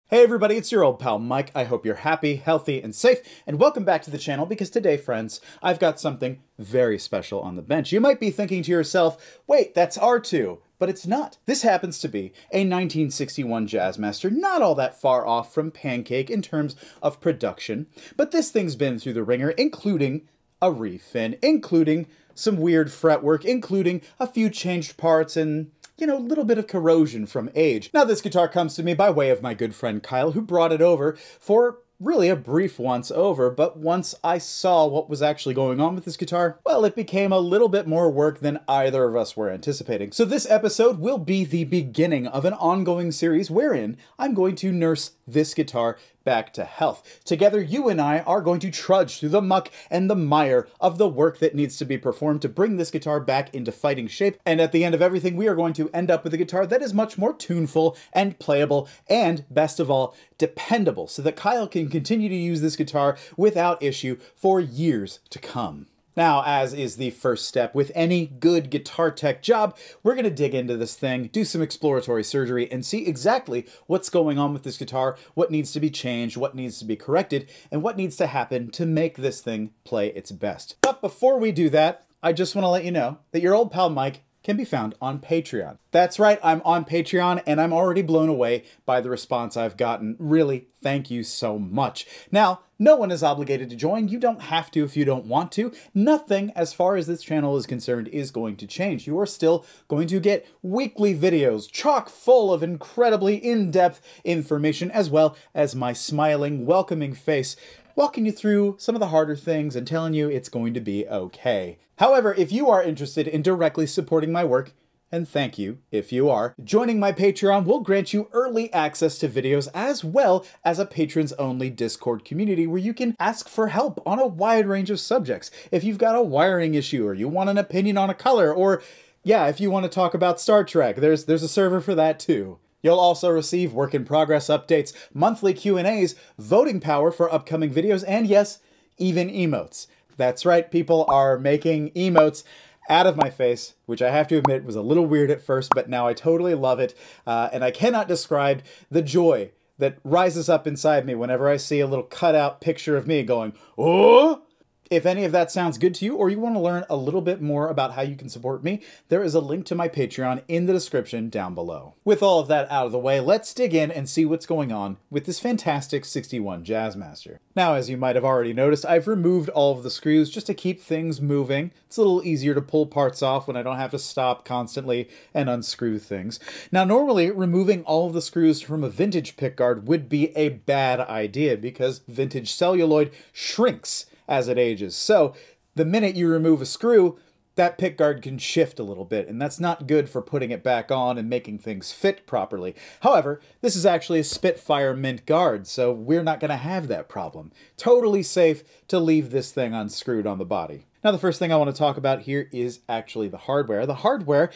Hey everybody, it's your old pal Mike. I hope you're happy, healthy, and safe, and welcome back to the channel because today, friends, I've got something very special on the bench. You might be thinking to yourself, wait, that's R2, but it's not. This happens to be a 1961 Jazzmaster, not all that far off from Pancake in terms of production, but this thing's been through the ringer, including a refit, including some weird fretwork, including a few changed parts and a little bit of corrosion from age. Now this guitar comes to me by way of my good friend Kyle, who brought it over for really a brief once over, but once I saw what was actually going on with this guitar, well, it became a little bit more work than either of us were anticipating. So this episode will be the beginning of an ongoing series wherein I'm going to nurse this guitar back to health. Together, you and I are going to trudge through the muck and the mire of the work that needs to be performed to bring this guitar back into fighting shape. And at the end of everything, we are going to end up with a guitar that is much more tuneful and playable and, best of all, dependable, so that Kyle can continue to use this guitar without issue for years to come. Now, as is the first step with any good guitar tech job, we're going to dig into this thing, do some exploratory surgery, and see exactly what's going on with this guitar, what needs to be changed, what needs to be corrected, and what needs to happen to make this thing play its best. But before we do that, I just want to let you know that your old pal Mike can be found on Patreon. That's right, I'm on Patreon, and I'm already blown away by the response I've gotten. Really, thank you so much. Now, no one is obligated to join. You don't have to if you don't want to. Nothing, as far as this channel is concerned, is going to change. You are still going to get weekly videos chock full of incredibly in-depth information, as well as my smiling, welcoming face walking you through some of the harder things and telling you it's going to be okay. However, if you are interested in directly supporting my work, and thank you if you are, joining my Patreon will grant you early access to videos as well as a patrons-only Discord community where you can ask for help on a wide range of subjects. If you've got a wiring issue, or you want an opinion on a color, or yeah, if you want to talk about Star Trek, there's a server for that too. You'll also receive work-in-progress updates, monthly Q&As, voting power for upcoming videos, and yes, even emotes. That's right, people are making emotes out of my face, which I have to admit was a little weird at first, but now I totally love it, and I cannot describe the joy that rises up inside me whenever I see a little cutout picture of me going, "Oh!" If any of that sounds good to you, or you want to learn a little bit more about how you can support me, there is a link to my Patreon in the description down below. With all of that out of the way, let's dig in and see what's going on with this fantastic 61 Jazzmaster. Now, as you might have already noticed, I've removed all of the screws just to keep things moving. It's a little easier to pull parts off when I don't have to stop constantly and unscrew things. Now, normally, removing all of the screws from a vintage pickguard would be a bad idea because vintage celluloid shrinks as it ages. So the minute you remove a screw, that pickguard can shift a little bit, and that's not good for putting it back on and making things fit properly. However, this is actually a Spitfire mint guard, so we're not going to have that problem. Totally safe to leave this thing unscrewed on the body. Now, the first thing I want to talk about here is actually the hardware. The hardware,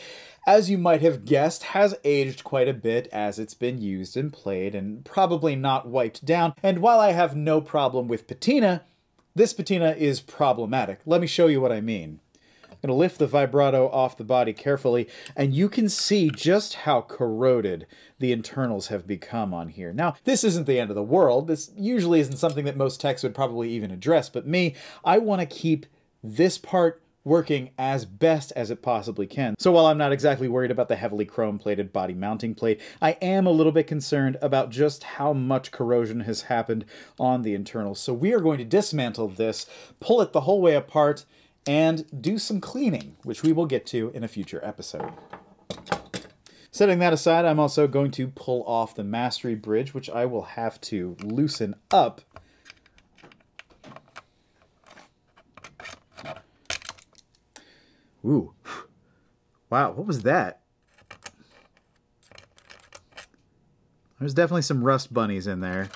as you might have guessed, has aged quite a bit as it's been used and played and probably not wiped down. And while I have no problem with patina, this patina is problematic. Let me show you what I mean. I'm going to lift the vibrato off the body carefully, and you can see just how corroded the internals have become on here. Now, this isn't the end of the world. This usually isn't something that most techs would probably even address, but me, I want to keep this part working as best as it possibly can. So while I'm not exactly worried about the heavily chrome-plated body mounting plate, I am a little bit concerned about just how much corrosion has happened on the internals. So we are going to dismantle this, pull it the whole way apart, and do some cleaning, which we will get to in a future episode. Setting that aside, I'm also going to pull off the mastery bridge, which I will have to loosen up. Ooh. Wow, what was that? There's definitely some rust bunnies in there.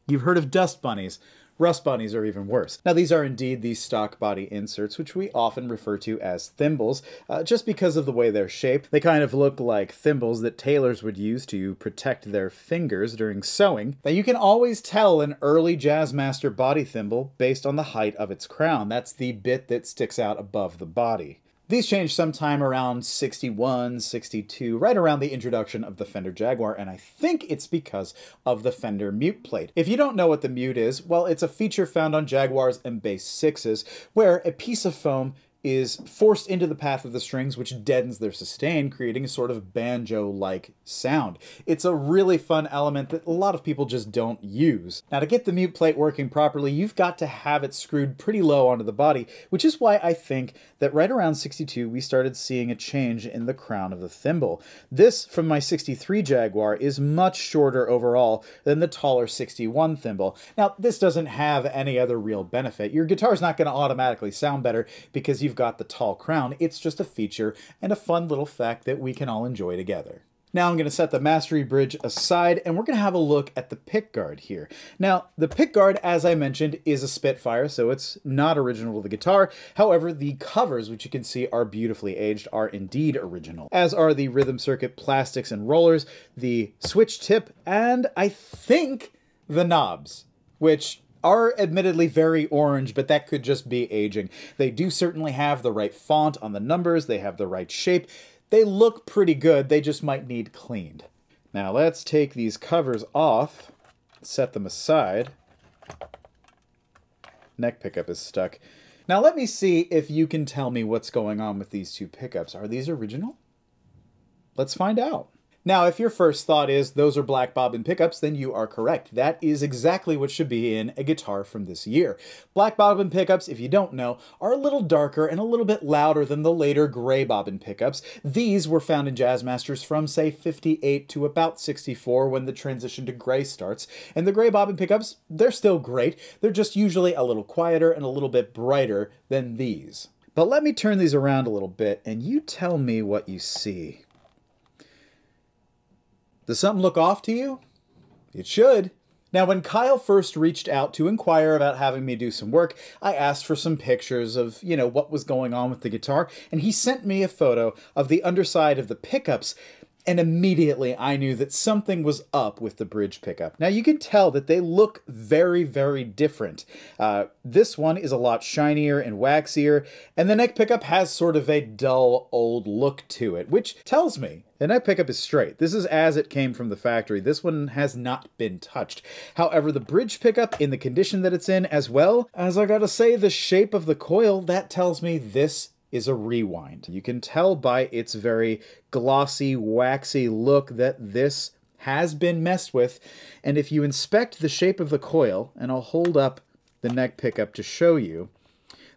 You've heard of dust bunnies. Rust bunnies are even worse. Now, these are indeed the stock body inserts, which we often refer to as thimbles, just because of the way they're shaped. They kind of look like thimbles that tailors would use to protect their fingers during sewing. Now, you can always tell an early Jazzmaster body thimble based on the height of its crown. That's the bit that sticks out above the body. These changed sometime around 61, 62, right around the introduction of the Fender Jaguar, and I think it's because of the Fender mute plate. If you don't know what the mute is, well, it's a feature found on Jaguars and bass 6s, where a piece of foam is forced into the path of the strings, which deadens their sustain, creating a sort of banjo-like sound. It's a really fun element that a lot of people just don't use. Now, to get the mute plate working properly, you've got to have it screwed pretty low onto the body, which is why I think that right around 62, we started seeing a change in the crown of the thimble. This, from my 63 Jaguar, is much shorter overall than the taller 61 thimble. Now, this doesn't have any other real benefit. Your guitar's not going to automatically sound better because you've got the tall crown. It's just a feature and a fun little fact that we can all enjoy together. Now I'm going to set the mastery bridge aside and we're going to have a look at the pickguard here. Now the pickguard, as I mentioned, is a Spitfire, so it's not original to the guitar. However, the covers, which you can see are beautifully aged, are indeed original, as are the rhythm circuit plastics and rollers, the switch tip, and I think the knobs, which are admittedly very orange, but that could just be aging. They do certainly have the right font on the numbers, they have the right shape, they look pretty good, they just might need cleaned. Now let's take these covers off, set them aside. Neck pickup is stuck. Now let me see if you can tell me what's going on with these two pickups. Are these original? Let's find out. Now, if your first thought is those are black bobbin pickups, then you are correct. That is exactly what should be in a guitar from this year. Black bobbin pickups, if you don't know, are a little darker and a little bit louder than the later gray bobbin pickups. These were found in Jazzmasters from, say, 58 to about 64 when the transition to gray starts. And the gray bobbin pickups, they're still great. They're just usually a little quieter and a little bit brighter than these. But let me turn these around a little bit and you tell me what you see. Does something look off to you? It should. Now, when Kyle first reached out to inquire about having me do some work, I asked for some pictures of, what was going on with the guitar, and he sent me a photo of the underside of the pickups, and immediately I knew that something was up with the bridge pickup. Now, you can tell that they look very, very different. This one is a lot shinier and waxier, and the neck pickup has sort of a dull, old look to it, which tells me the neck pickup is straight. This is as it came from the factory. This one has not been touched. However, the bridge pickup, in the condition that it's in, as well as, I gotta say, the shape of the coil, that tells me this is a rewind. You can tell by its very glossy, waxy look that this has been messed with. And if you inspect the shape of the coil, and I'll hold up the neck pickup to show you,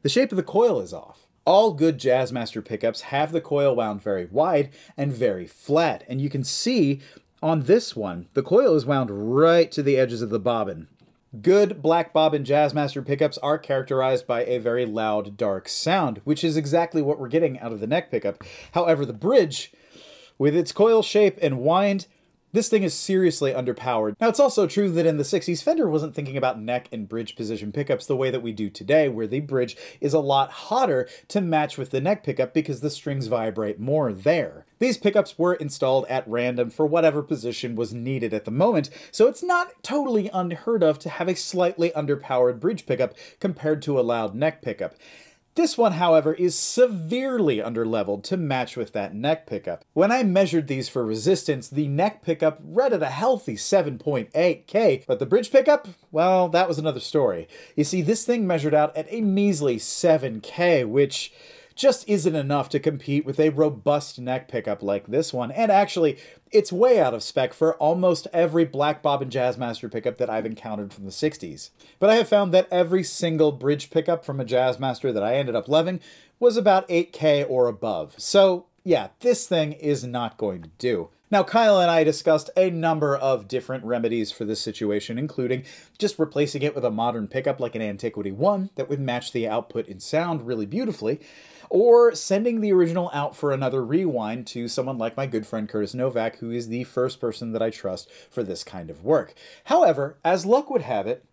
the shape of the coil is off. All good Jazzmaster pickups have the coil wound very wide and very flat. And you can see on this one, the coil is wound right to the edges of the bobbin. Good black bobbin Jazzmaster pickups are characterized by a very loud, dark sound, which is exactly what we're getting out of the neck pickup. However, the bridge, with its coil shape and wind, this thing is seriously underpowered. Now, it's also true that in the 60s, Fender wasn't thinking about neck and bridge position pickups the way that we do today, where the bridge is a lot hotter to match with the neck pickup because the strings vibrate more there. These pickups were installed at random for whatever position was needed at the moment, so it's not totally unheard of to have a slightly underpowered bridge pickup compared to a loud neck pickup. This one, however, is severely underleveled to match with that neck pickup. When I measured these for resistance, the neck pickup read at a healthy 7.8K, but the bridge pickup, well, that was another story. You see, this thing measured out at a measly 7K, which just isn't enough to compete with a robust neck pickup like this one, and actually, it's way out of spec for almost every black bobbin Jazzmaster pickup that I've encountered from the 60s. But I have found that every single bridge pickup from a Jazzmaster that I ended up loving was about 8K or above. So yeah, this thing is not going to do. Now, Kyle and I discussed a number of different remedies for this situation, including just replacing it with a modern pickup like an Antiquity 1 that would match the output in sound really beautifully, or sending the original out for another rewind to someone like my good friend Curtis Novak, who is the first person that I trust for this kind of work. However, as luck would have it,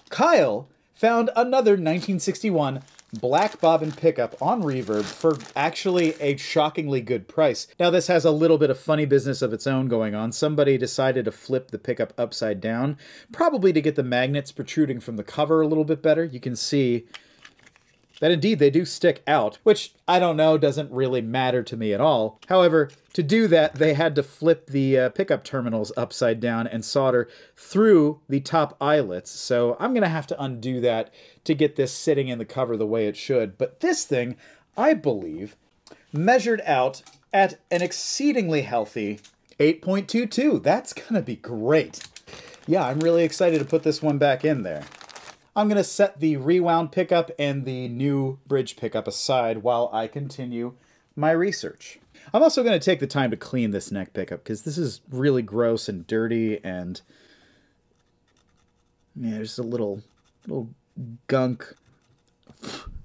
Kyle found another 1961 black bobbin pickup on Reverb for actually a shockingly good price. Now, this has a little bit of funny business of its own going on. Somebody decided to flip the pickup upside down, probably to get the magnets protruding from the cover a little bit better. You can see that indeed they do stick out, which I don't know, doesn't really matter to me at all. However, to do that, they had to flip the pickup terminals upside down and solder through the top eyelets. So I'm gonna have to undo that to get this sitting in the cover the way it should. But this thing, I believe, measured out at an exceedingly healthy 8.22. That's gonna be great. Yeah, I'm really excited to put this one back in there. I'm gonna set the rewound pickup and the new bridge pickup aside while I continue my research. I'm also gonna take the time to clean this neck pickup because this is really gross and dirty, and yeah, there's a little gunk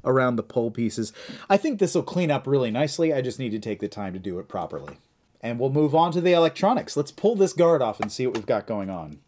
around the pole pieces. I think this will clean up really nicely. I just need to take the time to do it properly. And we'll move on to the electronics. Let's pull this guard off and see what we've got going on.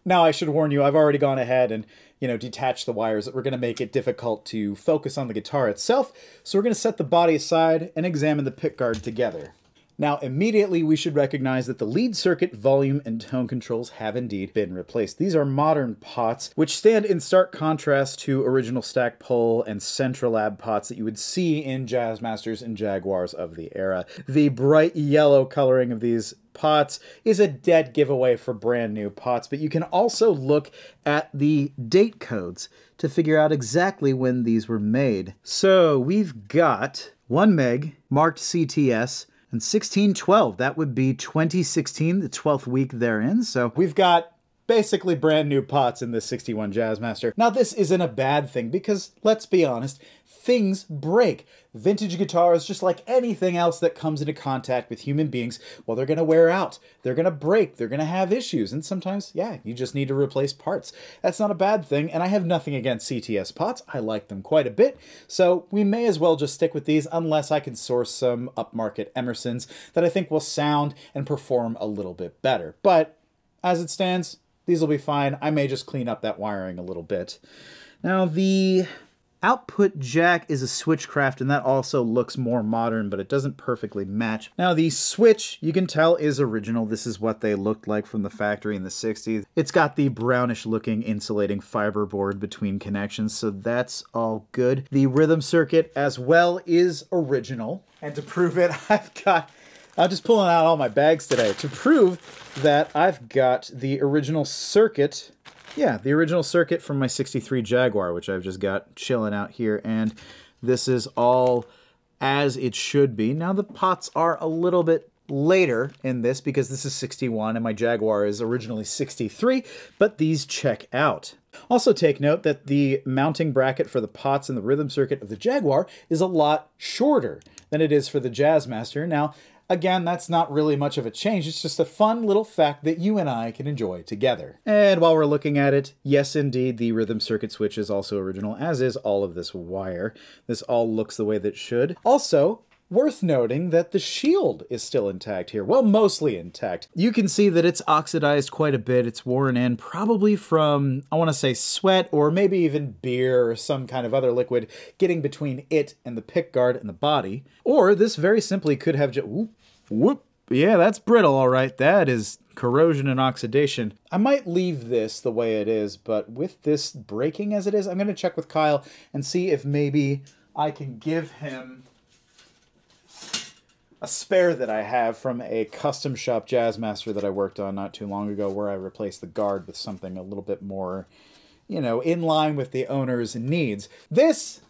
Now, I should warn you, I've already gone ahead and, detached the wires that were going to make it difficult to focus on the guitar itself. So we're going to set the body aside and examine the pickguard together. Now, immediately we should recognize that the lead circuit, volume, and tone controls have indeed been replaced. These are modern pots, which stand in stark contrast to original stack pole and Centralab pots that you would see in Jazzmasters and Jaguars of the era. The bright yellow coloring of these pots is a dead giveaway for brand new pots, but you can also look at the date codes to figure out exactly when these were made. So we've got 1 meg marked CTS, and 1612, that would be 2016, the 12th week therein. So we've got basically brand new pots in this 61 Jazzmaster. Now this isn't a bad thing because, let's be honest, things break. Vintage guitars, just like anything else that comes into contact with human beings, well, they're gonna wear out, they're gonna break, they're gonna have issues, and sometimes, yeah, you just need to replace parts. That's not a bad thing, and I have nothing against CTS pots. I like them quite a bit, so we may as well just stick with these unless I can source some upmarket Emersons that I think will sound and perform a little bit better. But as it stands, these will be fine. I may just clean up that wiring a little bit. Now, the output jack is a Switchcraft, and that also looks more modern, but it doesn't perfectly match. Now, the switch, you can tell, is original. This is what they looked like from the factory in the 60s. It's got the brownish-looking insulating fiber board between connections, so that's all good. The rhythm circuit, as well, is original. And to prove it, I'm just pulling out all my bags today to prove that I've got the original circuit. Yeah, the original circuit from my 63 Jaguar, which I've just got chilling out here. And this is all as it should be. Now, the pots are a little bit later in this because this is 61 and my Jaguar is originally 63, but these check out. Also take note that the mounting bracket for the pots in the rhythm circuit of the Jaguar is a lot shorter than it is for the Jazzmaster. Now, again, that's not really much of a change. It's just a fun little fact that you and I can enjoy together. And while we're looking at it, yes, indeed, the rhythm circuit switch is also original, as is all of this wire. This all looks the way that it should. Also, worth noting that the shield is still intact here. Well, mostly intact. You can see that it's oxidized quite a bit. It's worn in, probably from, I want to say, sweat or maybe even beer or some kind of other liquid getting between it and the pickguard and the body. Or this very simply could have just, whoop, yeah, that's brittle, all right. That is corrosion and oxidation. I might leave this the way it is, but with this breaking as it is, I'm going to check with Kyle and see if maybe I can give him a spare that I have from a custom shop Jazzmaster that I worked on not too long ago, where I replaced the guard with something a little bit more, in line with the owner's needs. This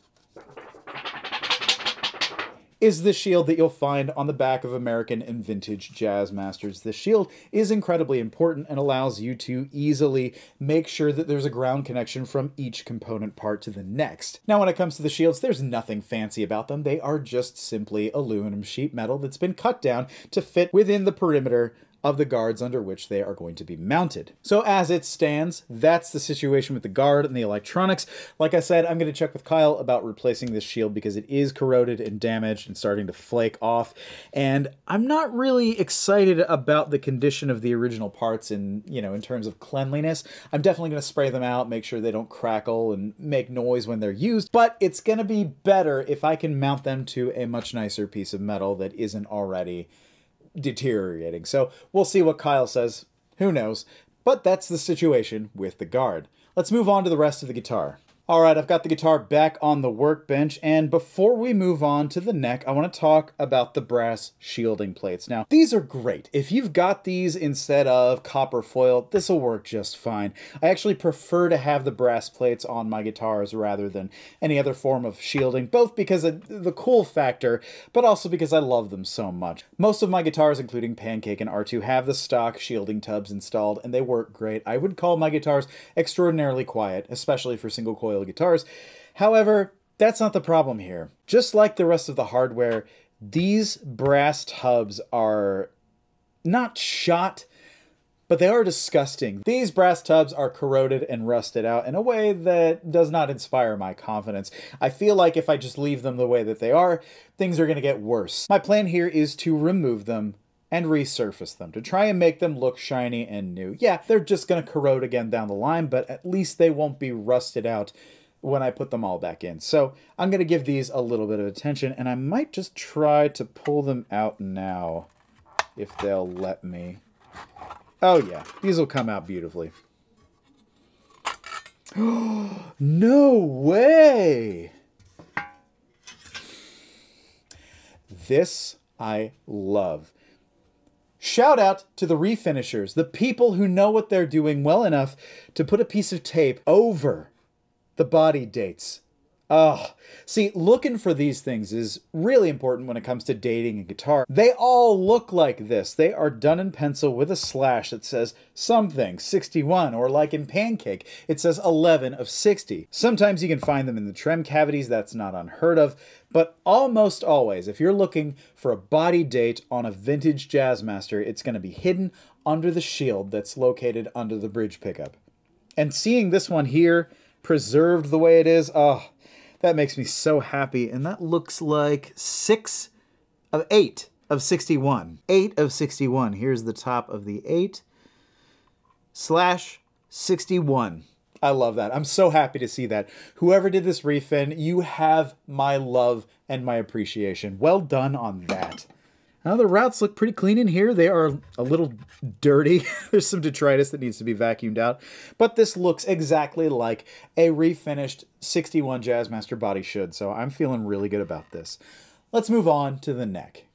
is the shield that you'll find on the back of American and vintage Jazzmasters. This shield is incredibly important and allows you to easily make sure that there's a ground connection from each component part to the next. Now, when it comes to the shields, there's nothing fancy about them. They are just simply aluminum sheet metal that's been cut down to fit within the perimeter of the guards under which they are going to be mounted. So as it stands, that's the situation with the guard and the electronics. Like I said, I'm going to check with Kyle about replacing this shield because it is corroded and damaged and starting to flake off. And I'm not really excited about the condition of the original parts in terms of cleanliness. I'm definitely going to spray them out, make sure they don't crackle and make noise when they're used, but it's going to be better if I can mount them to a much nicer piece of metal that isn't already deteriorating. So we'll see what Kyle says. Who knows? But that's the situation with the guard. Let's move on to the rest of the guitar. All right, I've got the guitar back on the workbench, and before we move on to the neck, I want to talk about the brass shielding plates. Now, these are great. If you've got these instead of copper foil, this will work just fine. I actually prefer to have the brass plates on my guitars rather than any other form of shielding, both because of the cool factor, but also because I love them so much. Most of my guitars, including Pancake and R2, have the stock shielding tubs installed, and they work great. I would call my guitars extraordinarily quiet, especially for single coil guitars. However, that's not the problem here. Just like the rest of the hardware, these brass tubs are not shot, but they are disgusting. These brass tubs are corroded and rusted out in a way that does not inspire my confidence. I feel like if I just leave them the way that they are, things are going to get worse. My plan here is to remove them and resurface them to try and make them look shiny and new. Yeah, they're just going to corrode again down the line, but at least they won't be rusted out when I put them all back in. So I'm going to give these a little bit of attention, and I might just try to pull them out now if they'll let me. Oh yeah, these will come out beautifully. No way! This I love. Shout out to the refinishers, the people who know what they're doing well enough to put a piece of tape over the body dates. Oh, see, looking for these things is really important when it comes to dating a guitar. They all look like this. They are done in pencil with a slash that says something 61, or like in Pancake, it says 11 of 60. Sometimes you can find them in the trem cavities. That's not unheard of. But almost always, if you're looking for a body date on a vintage Jazzmaster, it's going to be hidden under the shield that's located under the bridge pickup. And seeing this one here, preserved the way it is, oh, that makes me so happy. And that looks like 6 of 8 of 61. 8 of 61. Here's the top of the 8/61. I love that. I'm so happy to see that. Whoever did this refin, you have my love and my appreciation. Well done on that. Now the routes look pretty clean in here. They are a little dirty. There's some detritus that needs to be vacuumed out. But this looks exactly like a refinished 61 Jazzmaster body should. So I'm feeling really good about this. Let's move on to the neck.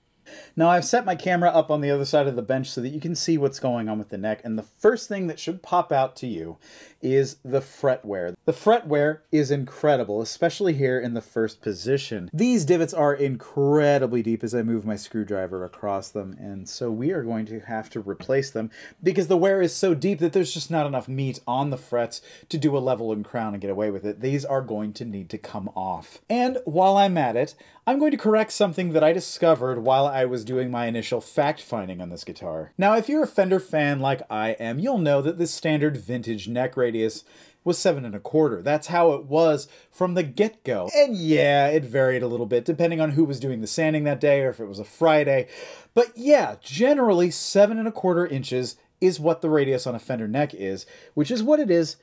Now I've set my camera up on the other side of the bench so that you can see what's going on with the neck. And the first thing that should pop out to you is the fretwear. The fretwear is incredible, especially here in the first position. These divots are incredibly deep as I move my screwdriver across them. And so we are going to have to replace them because the wear is so deep that there's just not enough meat on the frets to do a level and crown and get away with it. These are going to need to come off. And while I'm at it, I'm going to correct something that I discovered while I was doing my initial fact-finding on this guitar. Now, if you're a Fender fan like I am, you'll know that the standard vintage neck radius was 7 1/4. That's how it was from the get-go. And yeah, it varied a little bit depending on who was doing the sanding that day or if it was a Friday. But yeah, generally 7 1/4 inches is what the radius on a Fender neck is, which is what it is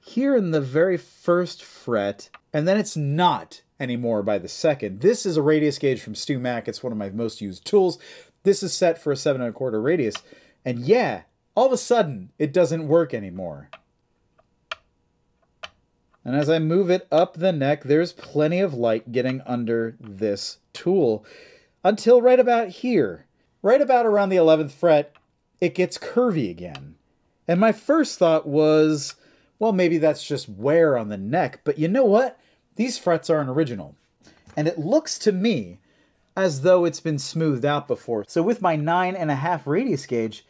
here in the very first fret, and then it's not anymore by the second. This is a radius gauge from Stu Mac. It's one of my most used tools. This is set for a 7 1/4 radius. And yeah, all of a sudden, it doesn't work anymore. And as I move it up the neck, there's plenty of light getting under this tool until right about here. Right about around the 11th fret, it gets curvy again. And my first thought was, well, maybe that's just wear on the neck. But you know what? These frets are an original, and it looks to me as though it's been smoothed out before. So with my 9 1/2 radius gauge,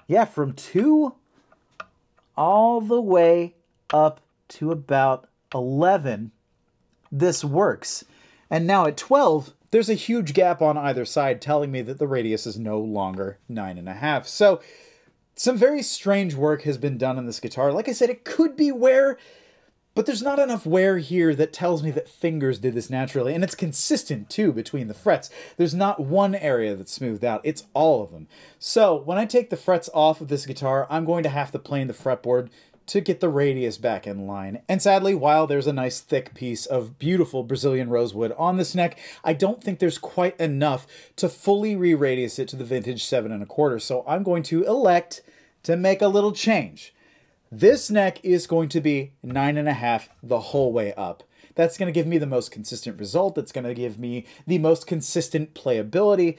yeah, from 2 all the way up to about 11, this works. And now at 12, there's a huge gap on either side telling me that the radius is no longer 9 1/2. So some very strange work has been done on this guitar. Like I said, it could be wear, but there's not enough wear here that tells me that fingers did this naturally. And it's consistent, too, between the frets. There's not one area that's smoothed out. It's all of them. So when I take the frets off of this guitar, I'm going to have to plane the fretboard to get the radius back in line. And sadly, while there's a nice thick piece of beautiful Brazilian rosewood on this neck, I don't think there's quite enough to fully re-radius it to the vintage 7 1/4. So I'm going to elect to make a little change. This neck is going to be 9.5 the whole way up. That's going to give me the most consistent result. It's going to give me the most consistent playability.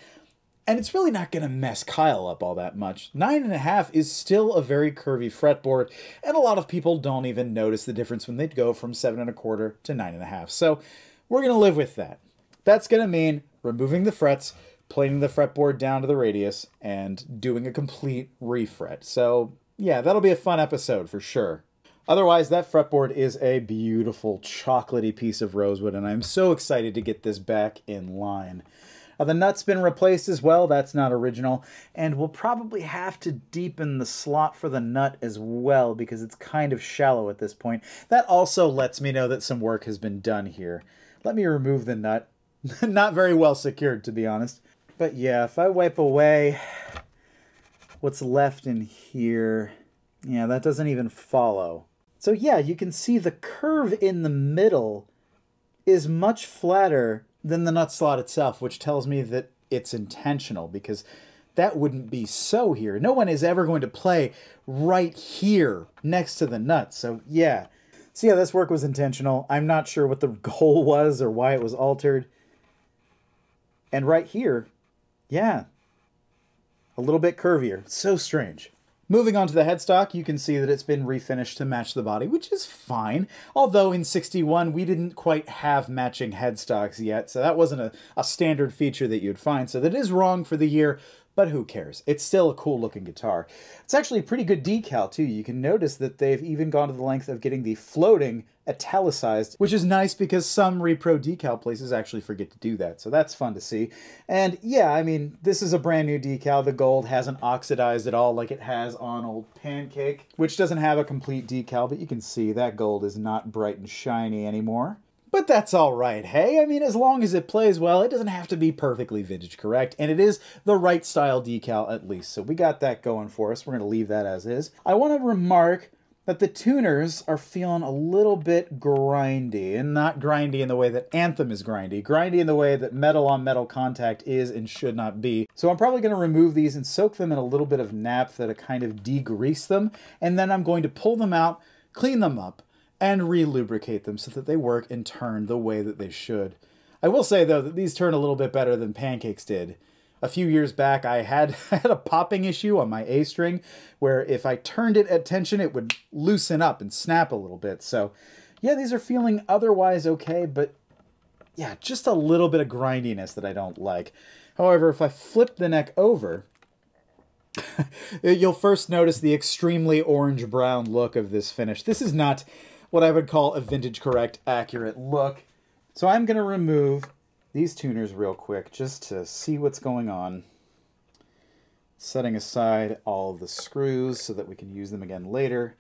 And it's really not going to mess Kyle up all that much. 9.5 is still a very curvy fretboard, and a lot of people don't even notice the difference when they go from 7.25 to 9.5. So we're going to live with that. That's going to mean removing the frets, planing the fretboard down to the radius, and doing a complete refret. So yeah, that'll be a fun episode for sure. Otherwise, that fretboard is a beautiful chocolatey piece of rosewood, and I'm so excited to get this back in line. The nut's been replaced as well. That's not original. And we'll probably have to deepen the slot for the nut as well because it's kind of shallow at this point. That also lets me know that some work has been done here. Let me remove the nut. Not very well secured, to be honest. But yeah, if I wipe away what's left in here, yeah, that doesn't even follow. So yeah, you can see the curve in the middle is much flatter than the nut slot itself, which tells me that it's intentional, because that wouldn't be so here. No one is ever going to play right here next to the nut. So yeah. So yeah, this work was intentional. I'm not sure what the goal was or why it was altered. And right here, yeah, a little bit curvier. So strange. Moving on to the headstock, you can see that it's been refinished to match the body, which is fine. Although in 61, we didn't quite have matching headstocks yet, so that wasn't a standard feature that you'd find. So that is wrong for the year, but who cares? It's still a cool looking guitar. It's actually a pretty good decal too. You can notice that they've even gone to the length of getting the floating italicized, which is nice because some repro decal places actually forget to do that. So that's fun to see. And yeah, I mean, this is a brand new decal. The gold hasn't oxidized at all like it has on old Pancake, which doesn't have a complete decal, but you can see that gold is not bright and shiny anymore. But that's all right, hey? I mean, as long as it plays well, it doesn't have to be perfectly vintage correct, and it is the right style decal at least. So we got that going for us. We're going to leave that as is. I want to remark that the tuners are feeling a little bit grindy, and not grindy in the way that Anthem is grindy, grindy in the way that metal on metal contact is and should not be. So I'm probably going to remove these and soak them in a little bit of naphtha to kind of degrease them, and then I'm going to pull them out, clean them up, and re-lubricate them so that they work and turn the way that they should. I will say, though, that these turn a little bit better than Pancake's did. A few years back, I had a popping issue on my A string where if I turned it at tension, it would loosen up and snap a little bit. So, yeah, these are feeling otherwise okay, but yeah, just a little bit of grindiness that I don't like. However, if I flip the neck over, you'll first notice the extremely orange-brown look of this finish. This is not what I would call a vintage correct accurate look. So I'm going to remove these tuners real quick just to see what's going on. Setting aside all of the screws so that we can use them again later.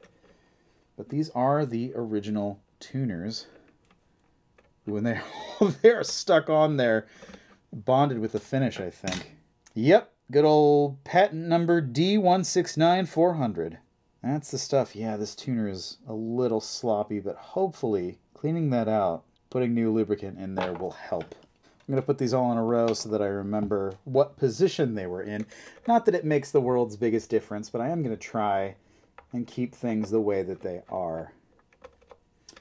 But these are the original tuners. When they are stuck on there, bonded with the finish, I think. Yep, good old patent number D169400. That's the stuff. Yeah, this tuner is a little sloppy, but hopefully cleaning that out, putting new lubricant in there will help. I'm going to put these all in a row so that I remember what position they were in. Not that it makes the world's biggest difference, but I am going to try and keep things the way that they are. I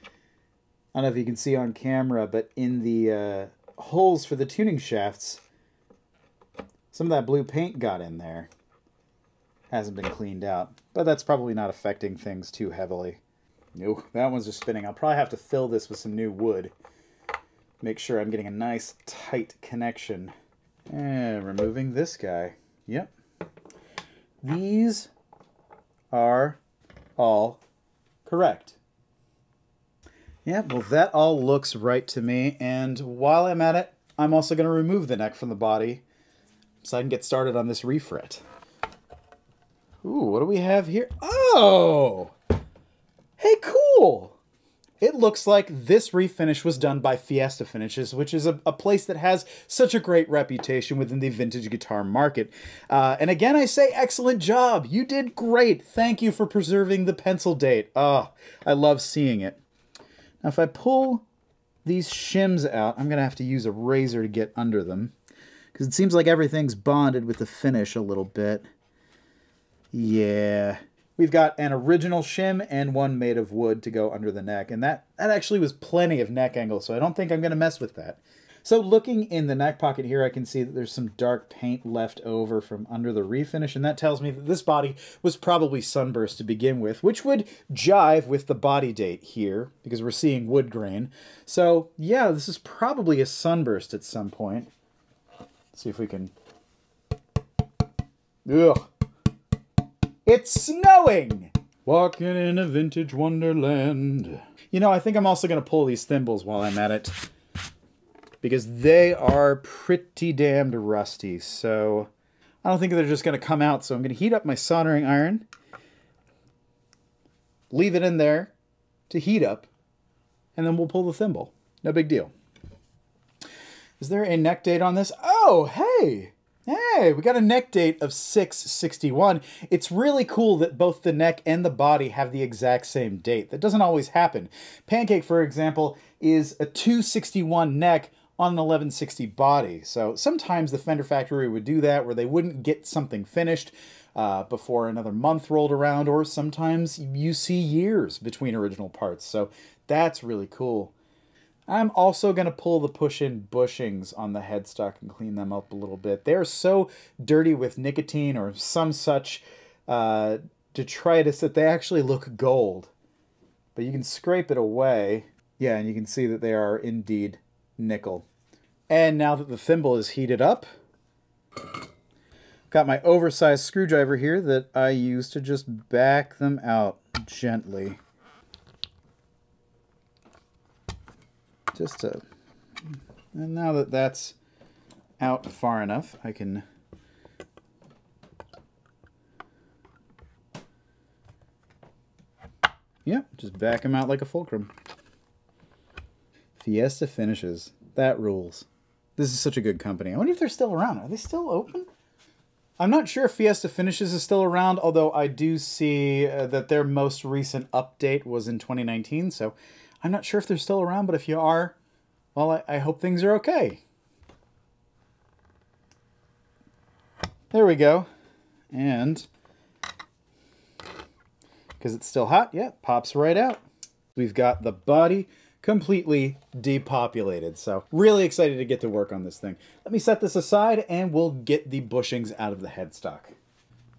don't know if you can see on camera, but in the holes for the tuning shafts, some of that blue paint got in there. Hasn't been cleaned out, but that's probably not affecting things too heavily. No, that one's just spinning. I'll probably have to fill this with some new wood. Make sure I'm getting a nice tight connection. And removing this guy. Yep. These are all correct. Yeah, well, that all looks right to me. And while I'm at it, I'm also going to remove the neck from the body so I can get started on this refret. Ooh, what do we have here? Oh! Hey, cool! It looks like this refinish was done by Fiesta Finishes, which is a place that has such a great reputation within the vintage guitar market. And again, I say excellent job. You did great. Thank you for preserving the pencil date. Oh, I love seeing it. Now, if I pull these shims out, I'm going to have to use a razor to get under them, because it seems like everything's bonded with the finish a little bit. Yeah, We've got an original shim and one made of wood to go under the neck, and that actually was plenty of neck angle, so I don't think I'm going to mess with that. So looking in the neck pocket here, I can see that there's some dark paint left over from under the refinish, and that tells me that this body was probably sunburst to begin with, which would jive with the body date here, because we're seeing wood grain. So yeah, this is probably a sunburst at some point. Let's see if we can... Ugh! It's snowing! Walking in a vintage wonderland. You know, I think I'm also going to pull these thimbles while I'm at it, because they are pretty damned rusty, so I don't think they're just going to come out. So I'm going to heat up my soldering iron, leave it in there to heat up, and then we'll pull the thimble. No big deal. Is there a neck date on this? Oh, hey! Hey, we got a neck date of 6/61. It's really cool that both the neck and the body have the exact same date. That doesn't always happen. Pancake, for example, is a 2/61 neck on an 11/60 body. So sometimes the Fender factory would do that where they wouldn't get something finished before another month rolled around, or sometimes you see years between original parts. So that's really cool. I'm also going to pull the push-in bushings on the headstock and clean them up a little bit. They're so dirty with nicotine or some such detritus that they actually look gold. But you can scrape it away. Yeah, and you can see that they are indeed nickel. And now that the thimble is heated up, got my oversized screwdriver here that I use to just back them out gently. And now that that's out far enough, I can just back them out like a fulcrum. Fiesta Finishes. That rules. This is such a good company. I wonder if they're still around. Are they still open? I'm not sure if Fiesta Finishes is still around, although I do see that their most recent update was in 2019, so I'm not sure if they're still around, but if you are, well, I hope things are okay. There we go. And because it's still hot, yeah, pops right out. We've got the body completely depopulated, so really excited to get to work on this thing. Let me set this aside and we'll get the bushings out of the headstock.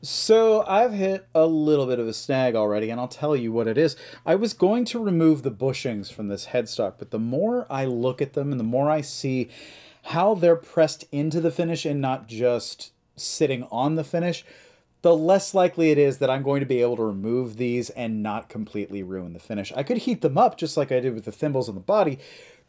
So I've hit a little bit of a snag already, and I'll tell you what it is. I was going to remove the bushings from this headstock, but the more I look at them and the more I see how they're pressed into the finish and not just sitting on the finish, the less likely it is that I'm going to be able to remove these and not completely ruin the finish. I could heat them up just like I did with the thimbles on the body,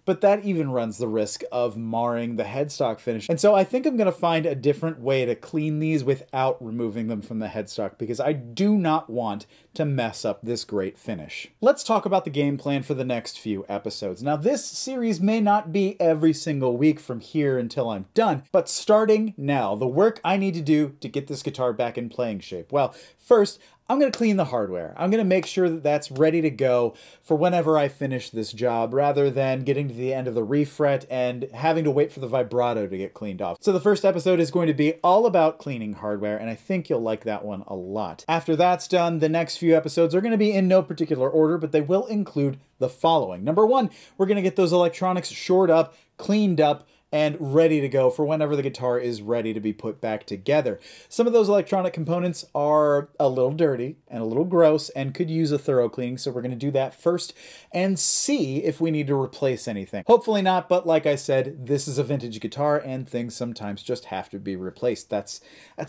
but that even runs the risk of marring the headstock finish. And so I think I'm going to find a different way to clean these without removing them from the headstock, because I do not want to mess up this great finish. Let's talk about the game plan for the next few episodes. Now, this series may not be every single week from here until I'm done, but starting now, the work I need to do to get this guitar back in playing shape. Well, first, I'm going to clean the hardware. I'm going to make sure that that's ready to go for whenever I finish this job, rather than getting to the end of the refret and having to wait for the vibrato to get cleaned off. So the first episode is going to be all about cleaning hardware, and I think you'll like that one a lot. After that's done, the next few episodes are going to be in no particular order, but they will include the following. Number one, we're going to get those electronics shored up, cleaned up, and ready to go for whenever the guitar is ready to be put back together. Some of those electronic components are a little dirty and a little gross and could use a thorough cleaning, so we're going to do that first and see if we need to replace anything. Hopefully not, but like I said, this is a vintage guitar and things sometimes just have to be replaced. That's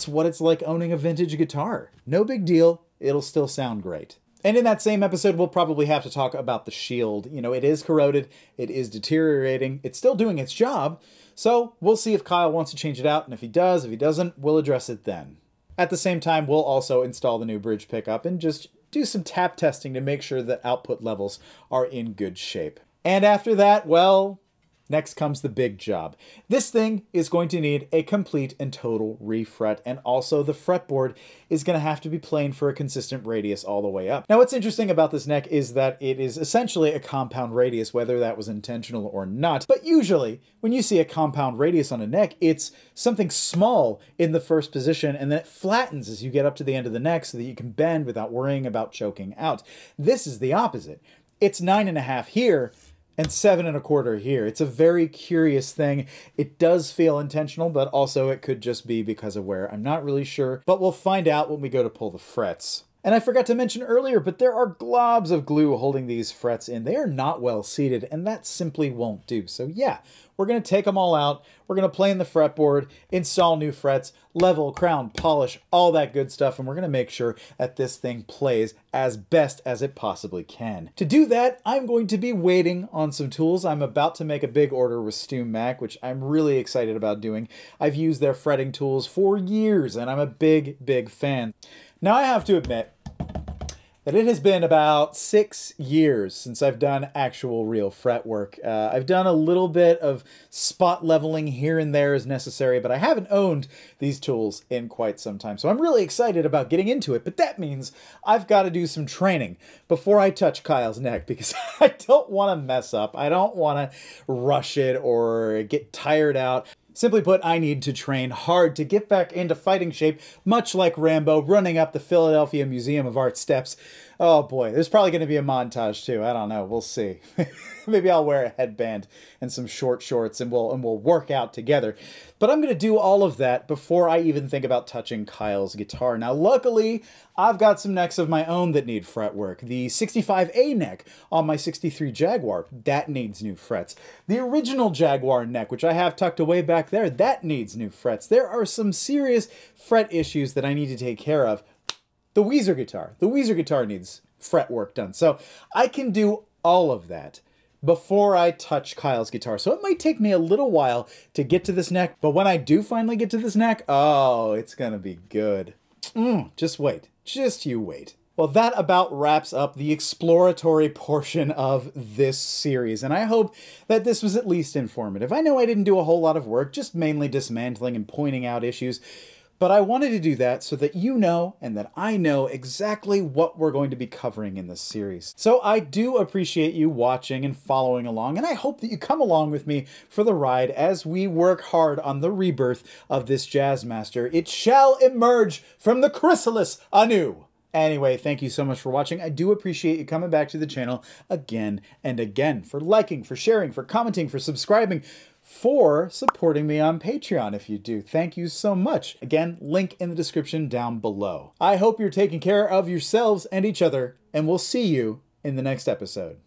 what it's like owning a vintage guitar. No big deal, it'll still sound great. And in that same episode, we'll probably have to talk about the shield. You know, it is corroded, it is deteriorating, it's still doing its job, so we'll see if Kyle wants to change it out, and if he does, if he doesn't, we'll address it then. At the same time, we'll also install the new bridge pickup and just do some tap testing to make sure that output levels are in good shape. And after that, well, Next comes the big job. This thing is going to need a complete and total refret, and also the fretboard is going to have to be planed for a consistent radius all the way up. Now what's interesting about this neck is that it is essentially a compound radius, whether that was intentional or not. But usually when you see a compound radius on a neck, it's something small in the first position and then it flattens as you get up to the end of the neck so that you can bend without worrying about choking out. This is the opposite. It's 9.5 here and 7.25 here. It's a very curious thing. It does feel intentional, but also it could just be because of wear. I'm not really sure, but we'll find out when we go to pull the frets. And I forgot to mention earlier, but there are globs of glue holding these frets in. They are not well seated, and that simply won't do. So yeah, we're gonna take them all out. We're gonna plane the fretboard, install new frets, level, crown, polish, all that good stuff, and we're gonna make sure that this thing plays as best as it possibly can. To do that, I'm going to be waiting on some tools. I'm about to make a big order with StewMac, which I'm really excited about doing. I've used their fretting tools for years, and I'm a big fan. Now I have to admit that it has been about 6 years since I've done actual real fret work. I've done a little bit of spot leveling here and there as necessary, but I haven't owned these tools in quite some time. So I'm really excited about getting into it, but that means I've got to do some training before I touch Kyle's neck because I don't want to mess up. I don't want to rush it or get tired out. Simply put, I need to train hard to get back into fighting shape, much like Rambo running up the Philadelphia Museum of Art steps. Oh boy, there's probably going to be a montage too. I don't know. We'll see. Maybe I'll wear a headband and some short shorts and we'll work out together. But I'm going to do all of that before I even think about touching Kyle's guitar. Now, luckily, I've got some necks of my own that need fret work. The 65A neck on my 63 Jaguar, that needs new frets. The original Jaguar neck, which I have tucked away back there, that needs new frets. There are some serious fret issues that I need to take care of. The Weezer guitar needs fret work done. So I can do all of that before I touch Kyle's guitar. So it might take me a little while to get to this neck, but when I do finally get to this neck, oh, it's gonna be good. Just wait. Just you wait. Well, that about wraps up the exploratory portion of this series, and I hope that this was at least informative. I know I didn't do a whole lot of work, just mainly dismantling and pointing out issues, but I wanted to do that so that you know and that I know exactly what we're going to be covering in this series. So I do appreciate you watching and following along, and I hope that you come along with me for the ride as we work hard on the rebirth of this Jazzmaster. It shall emerge from the chrysalis anew. Anyway, thank you so much for watching. I do appreciate you coming back to the channel again and again, for liking, for sharing, for commenting, for subscribing, for supporting me on Patreon if you do. Thank you so much. Again, link in the description down below. I hope you're taking care of yourselves and each other, and we'll see you in the next episode.